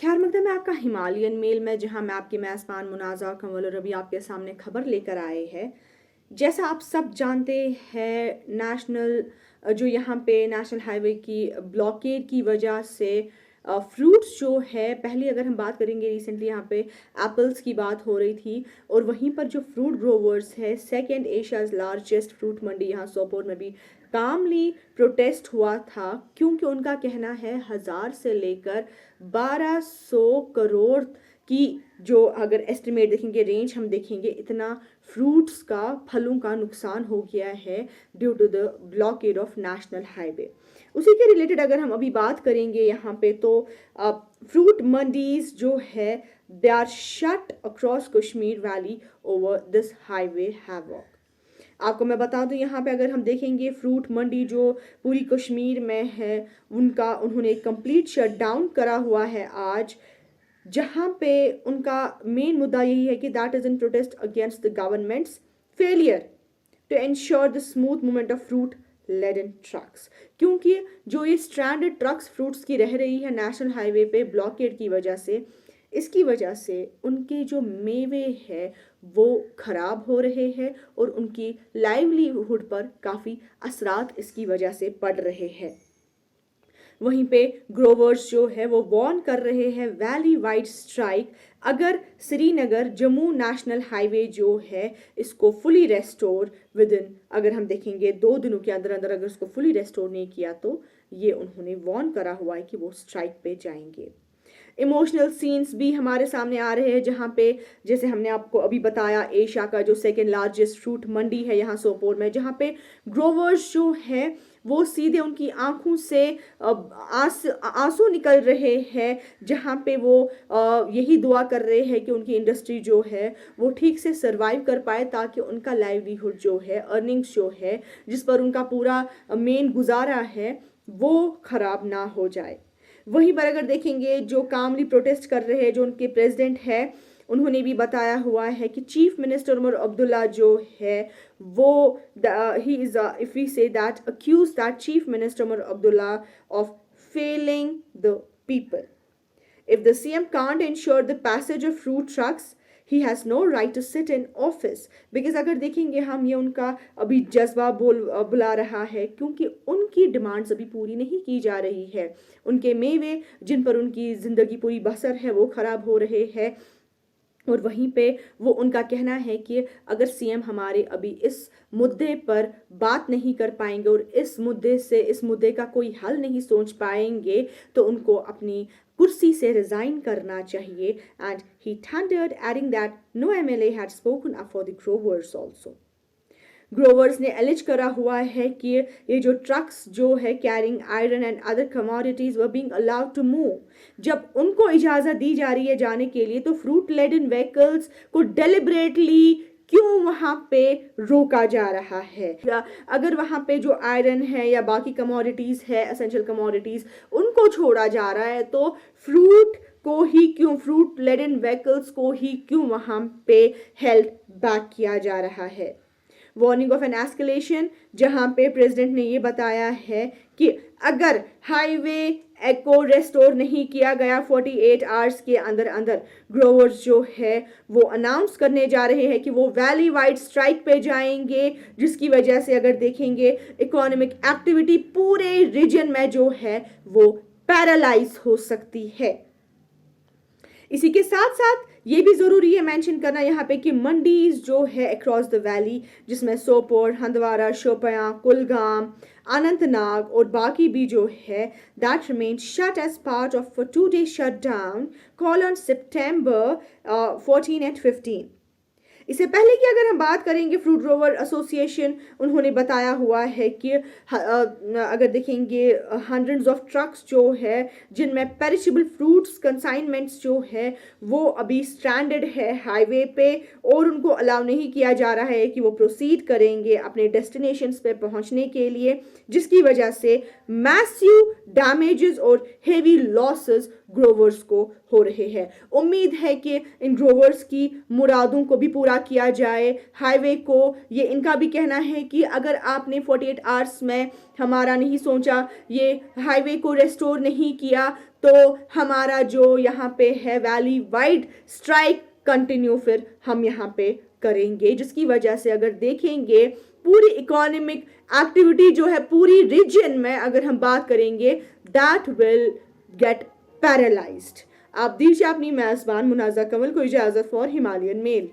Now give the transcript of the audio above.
खैर मकदम है आपका हिमालयन मेल में, जहां मैं आपकी मेज़बान मुनाज़ा कंवल और रबी आपके सामने खबर लेकर आए हैं। जैसा आप सब जानते हैं, जो यहाँ पे नेशनल हाईवे की ब्लॉकेड की वजह से फ्रूट्स जो है, पहले अगर हम बात करेंगे रिसेंटली यहाँ पे एप्पल्स की बात हो रही थी, और वहीं पर जो फ्रूट ग्रोवर्स है, सेकंड एशियाज लार्जेस्ट फ्रूट मंडी यहाँ सोपोर में भी कामली प्रोटेस्ट हुआ था, क्योंकि उनका कहना है 1000 से लेकर 1200 करोड़ की, जो अगर एस्टिमेट देखेंगे, रेंज हम देखेंगे, इतना फ्रूट्स का, फलों का नुकसान हो गया है due to the blockade of national highway. उसी के रिलेटेड अगर हम अभी बात करेंगे यहाँ पे, तो फ्रूट मंडीज जो है, they are shut across Kashmir valley over this highway havoc. आपको मैं बता दूं, यहाँ पे अगर हम देखेंगे फ्रूट मंडी जो पूरी कश्मीर में है, उन्होंने कंप्लीट शटडाउन करा हुआ है आज, जहाँ पे उनका मेन मुद्दा यही है कि that is in protest against the government's failure to ensure the smooth movement of fruit laden trucks. क्योंकि जो ये स्ट्रैंडेड ट्रक्स फ्रूट्स की रह रही है नेशनल हाईवे पे ब्लॉकेड की वजह से, इसकी वजह से उनके जो मेवे हैं वो खराब हो रहे हैं और उनकी लाइवलीहुड पर काफ़ी असरात इसकी वजह से पड़ रहे हैं। वहीं पे ग्रोवर्स जो है वो वार्न कर रहे हैं वैली वाइड स्ट्राइक अगर श्रीनगर जम्मू नेशनल हाईवे जो है इसको फुली रेस्टोर विद इन, अगर हम देखेंगे 2 दिनों के अंदर अंदर अगर इसको फुली रेस्टोर नहीं किया, तो ये उन्होंने वार्न करा हुआ है कि वो स्ट्राइक पे जाएंगे। इमोशनल सीन्स भी हमारे सामने आ रहे हैं, जहाँ पे जैसे हमने आपको अभी बताया, एशिया का जो सेकेंड लार्जेस्ट फ्रूट मंडी है यहाँ सोपोर में, जहाँ पे ग्रोवर्स जो है वो सीधे उनकी आंखों से आंसू निकल रहे हैं, जहाँ पे वो यही दुआ कर रहे हैं कि उनकी इंडस्ट्री जो है वो ठीक से सरवाइव कर पाए, ताकि उनका लाइवलीहुड जो है, अर्निंग्स जो है, जिस पर उनका पूरा मेन गुजारा है, वो खराब ना हो जाए। वहीं पर अगर देखेंगे, जो कामली प्रोटेस्ट कर रहे हैं, जो उनके प्रेसिडेंट है, उन्होंने भी बताया हुआ है कि चीफ मिनिस्टर उमर अब्दुल्ला जो है वो he is, if we say that, accuse that chief minister Omar Abdullah of failing the people. If the CM can't ensure the passage of fruit trucks, he has no right to sit in office. Because अगर देखेंगे हम, ये उनका अभी जज्बा बुला रहा है, क्योंकि उनकी डिमांड्स अभी पूरी नहीं की जा रही है। उनके मेवे जिन पर उनकी ज़िंदगी पूरी बसर है वो ख़राब हो रहे हैं, और वहीं पे वो उनका कहना है कि अगर सीएम हमारे अभी इस मुद्दे पर बात नहीं कर पाएंगे और इस मुद्दे का कोई हल नहीं सोच पाएंगे, तो उनको अपनी कुर्सी से रिजाइन करना चाहिए। And he thundered, adding that no MLA had spoken up for the growers also. Growers ने एलिज करा हुआ है कि ये जो ट्रक्स जो है carrying iron and other commodities were being allowed to move, जब उनको इजाज़त दी जा रही है जाने के लिए, तो फ्रूट लेडन व्हीकल्स को डेलिबरेटली क्यों वहाँ पे रोका जा रहा है? अगर वहाँ पे जो आयरन है या बाकी कमोडिटीज़ है, एसेंशियल कमोडिटीज़, उनको छोड़ा जा रहा है, तो फ्रूट लेडन व्हीकल्स को ही क्यों वहाँ पे हेल्ड बैक किया जा रहा है? वार्निंग ऑफ एन एस्केलेशन, जहां पे प्रेसिडेंट ने ये बताया है कि अगर हाईवे को रेस्टोर नहीं किया गया 48 आवर्स के अंदर अंदर, ग्रोवर्स जो है वो अनाउंस करने जा रहे हैं कि वो वैली वाइड स्ट्राइक पे जाएंगे, जिसकी वजह से अगर देखेंगे इकोनॉमिक एक्टिविटी पूरे रीजन में जो है वो पैरालाइज हो सकती है। इसी के साथ साथ ये भी ज़रूरी है मेंशन करना यहाँ पे कि मंडीज जो है अक्रॉस द वैली, जिसमें सोपोर, हंदवारा, शोपियां, कुलगाम, अनंतनाग और बाकी भी जो है, that remain shut as part of 2-day shutdown call on सितंबर 14 and 15। इससे पहले कि अगर हम बात करेंगे, फ्रूट ग्रोवर एसोसिएशन, उन्होंने बताया हुआ है कि अगर देखेंगे हंड्रेड्स ऑफ ट्रक्स जो है जिनमें पेरिशेबल फ्रूट्स कंसाइनमेंट्स जो है वो अभी स्ट्रैंडेड है हाईवे पे, और उनको अलाउ नहीं किया जा रहा है कि वो प्रोसीड करेंगे अपने डेस्टिनेशंस पे पहुंचने के लिए, जिसकी वजह से मैसिव डैमेजेस और हेवी लॉसेस ग्रोवर्स को हो रहे हैं। उम्मीद है कि इन ग्रोवर्स की मुरादों को भी पूरा किया जाए। हाईवे को ये इनका भी कहना है कि अगर आपने 48 आवर्स में हमारा नहीं सोचा, ये हाईवे को रेस्टोर नहीं किया, तो हमारा जो यहाँ पे है वैली वाइड स्ट्राइक कंटिन्यू फिर हम यहाँ पे करेंगे, जिसकी वजह से अगर देखेंगे पूरी इकोनॉमिक एक्टिविटी जो है पूरी रीजन में अगर हम बात करेंगे दैट विल गेट पैरालाइज्ड। आप दीजिए अपनी मेजबान मुनाजा कंवल को इजाजत फॉर हिमालयन मेल।